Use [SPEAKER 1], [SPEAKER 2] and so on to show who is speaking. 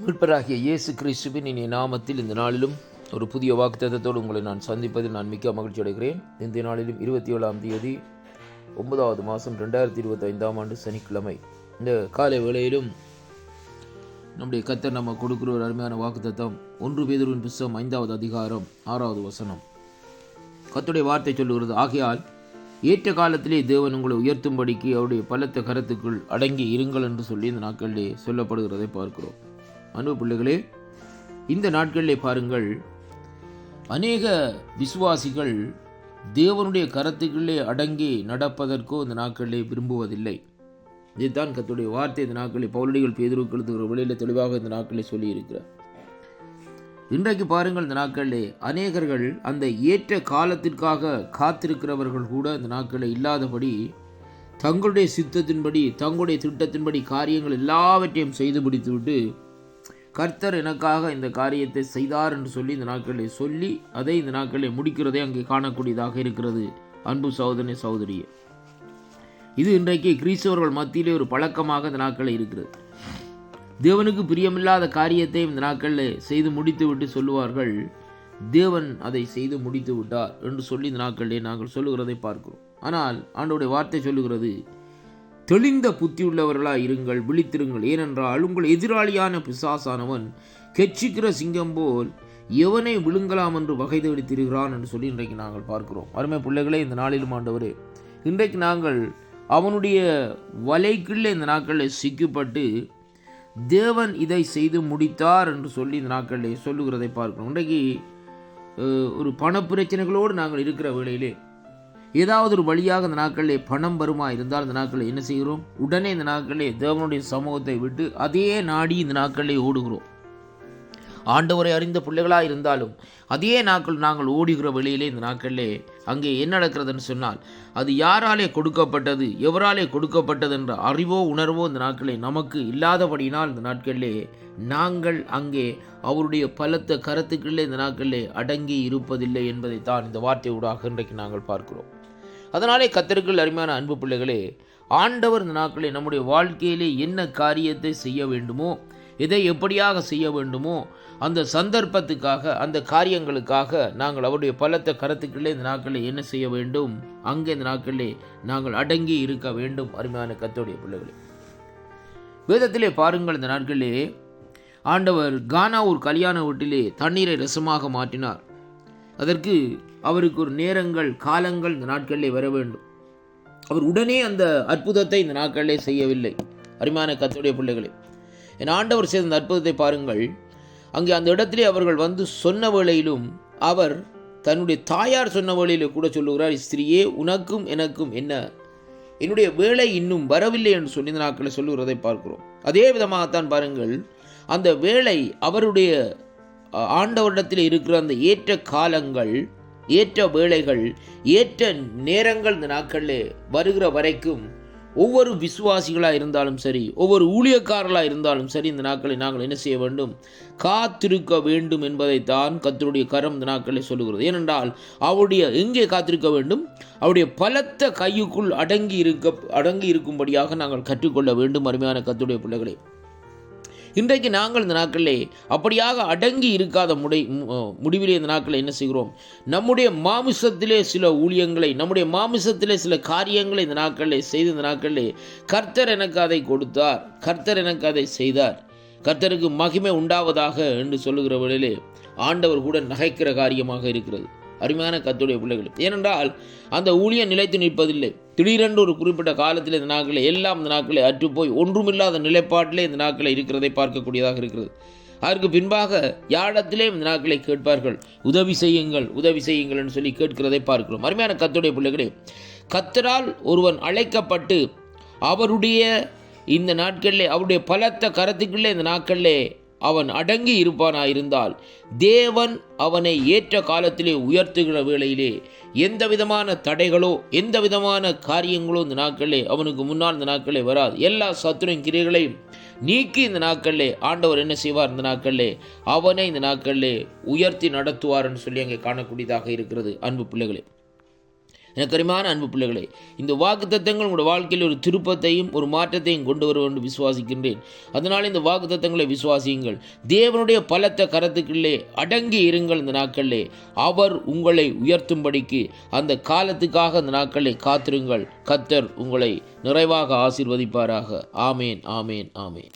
[SPEAKER 1] மீட்பராகிய இயேசு கிறிஸ்துவின் இனிய நாமத்தில் இந்த நாளிலும் ஒரு புதிய வாக்குத்தத்தத்தோடு உங்களை நான் சந்திப்பதில் நான் மிக்க மகிழ்ச்சி அடைகிறேன். இந்த நாளிலும் 27ஆம் தேதி 9வது மாதம் 2025ஆம் ஆண்டு சனிக்கிழமை இந்த காலை வேளையிலும் நம்முடைய கர்த்தர் நம்ம கொடுக்கிற ஒரு அருமையான வாக்குத்தத்தம் 1 பேதுருவின் புத்தகம் 5வது அதிகாரம் 6வது வசனம். கர்த்தருடைய வார்த்தை சொல்லுகிறது, ஆகையால் ஏற்ற காலத்திலே தேவன் உங்களை உயர்த்தும்படிக்கு அவருடைய பலத்த கரத்துக்குள் அடங்கி இருங்கள் என்று சொல்லி இந்த நாட்களிலே சொல்லப்படுகிறதை பார்க்கிறோம். அன்பு பிள்ளைகளே, இந்த நாட்களிலே பாருங்கள், அநேக விசுவாசிகள் தேவனுடைய கரத்துக்குள்ளே அடங்கி நடப்பதற்கோ இந்த நாட்களிலே விரும்புவதில்லை. இதுதான் கர்த்தருடைய வார்த்தை இந்த நாட்களில் பவுலடிகள் பேதுருக்கு எழுதுகிற வழியில் தெளிவாக இந்த நாட்களில் சொல்லியிருக்கிறார். இன்றைக்கு பாருங்கள், இந்த நாட்களிலே அநேகர்கள் அந்த ஏற்ற காலத்திற்காக காத்திருக்கிறவர்கள் கூட இந்த நாட்களில் இல்லாதபடி தங்களுடைய சித்தத்தின்படி தங்களுடைய திட்டத்தின்படி காரியங்கள் எல்லாவற்றையும் செய்து முடித்துவிட்டு கர்த்தர் எனக்காக இந்த காரியத்தை செய்தார் என்று சொல்லி இந்த நாட்களில் சொல்லி அதை இந்த நாட்களில் முடிக்கிறதை அங்கே காணக்கூடியதாக இருக்கிறது. அன்பு சகோதரனே, சகோதரியே, இது இன்றைக்கு கிறிஸ்தவர்கள் மத்தியிலே ஒரு பழக்கமாக இந்த நாட்களில் இருக்கிறது. தேவனுக்கு பிரியமில்லாத காரியத்தை இந்த நாட்களில் செய்து முடித்து விட்டு சொல்லுவார்கள், தேவன் அதை செய்து முடித்து விட்டார் என்று சொல்லி இந்த நாட்களிலே நாங்கள் சொல்லுகிறதை பார்க்கிறோம். ஆனால் ஆண்டவருடைய வார்த்தை சொல்லுகிறது, தெளிந்த புத்தியுள்ளவர்களாக இருங்கள், விழித்திருங்கள். ஏனென்றால் உங்கள் எதிராளியான பிசாசானவன் கெச்சிக்கிற சிங்கம் போல் எவனை விழுங்கலாம் என்று வகை தேடி திரிகிறான் என்று சொல்லி இன்றைக்கு நாங்கள் பார்க்கிறோம். அருமை பிள்ளைகளே, இந்த நாளிலும் ஆண்டவரே, இன்றைக்கு நாங்கள் அவனுடைய வலைக்குள்ளே இந்த நாட்களில் சிக்கப்பட்டு தேவன் இதை செய்து முடித்தார் என்று சொல்லி இந்த நாட்களில் சொல்லுகிறதை பார்க்கிறோம். இன்றைக்கு ஒரு பண பிரச்சனைகளோடு நாங்கள் இருக்கிற வேளையிலே ஏதாவது ஒரு வழியாக இந்த நாட்களிலே பணம் வருமா இருந்தால் இந்த நாட்களில் என்ன செய்கிறோம்? உடனே இந்த நாட்களிலே தேவனுடைய சமூகத்தை விட்டு அதே நாடி இந்த நாட்களிலே ஓடுகிறோம். ஆண்டவரை அறிந்த பிள்ளைகளாக இருந்தாலும் அதே நாங்கள் ஓடுகிற வழியிலே இந்த நாட்களிலே அங்கே என்ன நடக்கிறதுன்னு சொன்னால், அது யாராலே கொடுக்கப்பட்டது, எவராலே கொடுக்கப்பட்டது என்ற அறிவோ உணர்வோ இந்த நாட்களிலே நமக்கு இல்லாதபடியினால் இந்த நாட்களிலே நாங்கள் அங்கே அவருடைய பலத்த கரத்துக்குள்ளே இந்த நாட்களிலே அடங்கி இருப்பதில்லை என்பதைத்தான் இந்த வார்த்தையூடாக இன்றைக்கு நாங்கள் பார்க்கிறோம். அதனாலே கர்த்தருக்குள் அருமையான அன்பு பிள்ளைகளே, ஆண்டவர் இந்த நாட்களே நம்முடைய வாழ்க்கையிலே என்ன காரியத்தை செய்ய வேண்டுமோ, எதை எப்படியாக செய்ய வேண்டுமோ, அந்த சந்தர்ப்பத்துக்காக அந்த காரியங்களுக்காக நாங்கள் அவருடைய பலத்த கரத்துக்குள்ளே இந்த நாட்களில் என்ன செய்ய வேண்டும்? அங்கே இந்த நாட்களிலே நாங்கள் அடங்கி இருக்க வேண்டும். அருமையான கர்த்தருடைய பிள்ளைகளே, வேதத்திலே பாருங்கள், இந்த நாட்களிலே ஆண்டவர் கானா ஒரு கல்யாண வீட்டிலே தண்ணீரை ரசமாக மாற்றினார். அதற்கு அவருக்கு ஒரு நேரங்கள் காலங்கள் இந்த நாட்களிலே வர வேண்டும். அவர் உடனே அந்த அற்புதத்தை இந்த நாட்களிலே செய்யவில்லை. அருமையான கர்த்தருடைய பிள்ளைகளே, என் ஆண்டவர் செய்த அந்த அற்புதத்தை பாருங்கள். அங்கே அந்த இடத்திலே அவர்கள் வந்து சொன்ன வேளையிலும் அவர் தன்னுடைய தாயார் சொன்ன வேளையிலே கூட சொல்லுகிறார், ஸ்திரியே, உனக்கும் எனக்கும் என்ன, என்னுடைய வேலை இன்னும் வரவில்லை என்று சொல்லி இந்த நாட்களில் சொல்லுகிறதை பார்க்கிறோம். அதே விதமாகத்தான் பாருங்கள், அந்த வேலை அவருடைய ஆண்டவரிடத்தில் இருக்கிற அந்த ஏற்ற காலங்கள், ஏற்ற வேளைகள், ஏற்ற நேரங்கள் இந்த நாட்களில் வருகிற வரைக்கும் ஒவ்வொரு விசுவாசிகளாக இருந்தாலும் சரி, ஒவ்வொரு ஊழியக்காரர்களாக இருந்தாலும் சரி, இந்த நாட்களில் நாங்கள் என்ன செய்ய வேண்டும்? காத்திருக்க வேண்டும் என்பதைத்தான் கர்த்தருடைய கரம் இந்த நாட்களில் சொல்லுகிறது. ஏனென்றால் அவருடைய எங்கே காத்திருக்க வேண்டும்? அவருடைய பலத்த கையுக்குள் அடங்கி இருக்கும்படியாக நாங்கள் கற்றுக்கொள்ள வேண்டும். அருமையான கர்த்தருடைய பிள்ளைகளே, இன்றைக்கு நாங்கள் இந்த நாட்களிலே அப்படியாக அடங்கி இருக்காத முடிவிலே இந்த நாட்களில் என்ன செய்கிறோம்? நம்முடைய மாமிசத்திலே சில ஊழியங்களை, நம்முடைய மாமிசத்திலே சில காரியங்களை இந்த நாட்களிலே செய்து இந்த நாட்களிலே கர்த்தர் எனக்கு அதை கொடுத்தார், கர்த்தர் எனக்கு அதை செய்தார், கர்த்தருக்கு மகிமை உண்டாவதாக என்று சொல்லுகிற வேளையிலே ஆண்டவர் கூட நகைக்கிற காரியமாக இருக்கிறது. அருமையான கர்த்தருடைய பிள்ளைகள், ஏனென்றால் அந்த ஊழியம் நிலைத்து நிற்பதில்லை. திடீரென்று ஒரு குறிப்பிட்ட காலத்தில் இந்த நாட்களில் எல்லாம் இந்த நாட்களை அற்றுப்போய் ஒன்றுமில்லாத நிலைப்பாட்டிலே இந்த நாட்களை இருக்கிறதை பார்க்கக்கூடியதாக இருக்கிறது. அதற்கு பின்பாக யாரிடத்திலே இந்த நாட்களை கேட்பார்கள், உதவி செய்யுங்கள், உதவி செய்யுங்கள் என்று சொல்லி கேட்கிறதை பார்க்கிறோம். அருமையான கர்த்தருடைய பிள்ளைகளே, கர்த்தரால் ஒருவன் அழைக்கப்பட்டு அவருடைய இந்த நாட்களிலே அவருடைய பலத்த கரத்துக்குள்ளே இந்த நாட்களிலே அவன் அடங்கி இருப்பானாயிருந்தால் தேவன் அவனை ஏற்ற காலத்திலே உயர்த்துகிற வேளையிலே எந்த விதமான தடைகளோ எந்த விதமான காரியங்களோ இந்த நாட்களிலே அவனுக்கு முன்னால் இந்த நாட்களிலே வராது. எல்லா சத்துருவின் கிரியைகளையும் நீக்கி இந்த நாட்களிலே ஆண்டவர் என்ன செய்வார்? இந்த நாட்களிலே அவனை இந்த நாட்களிலே உயர்த்தி நடத்துவார் என்று சொல்லி அங்கே காணக்கூடியதாக இருக்கிறது. அன்பு பிள்ளைகளே, எனக்கு அருமையான அன்பு பிள்ளைகளே, இந்த வாக்குத்தத்தங்கள் உங்களுடைய வாழ்க்கையில் ஒரு திருப்பத்தையும் ஒரு மாற்றத்தையும் கொண்டு வரும் என்று விசுவாசிக்கின்றேன். அதனால் இந்த வாக்குத்தத்தங்களை விசுவாசியுங்கள். தேவனுடைய பலத்த கரத்துக்குள்ளே அடங்கி இருங்கள். இந்த நாட்களிலே அவர் உங்களை உயர்த்தும்படிக்கு அந்த காலத்துக்காக அந்த நாட்களிலே காத்திருங்கள். கர்த்தர் உங்களை நிறைவாக ஆசீர்வதிப்பாராக. ஆமேன், ஆமேன், ஆமேன்.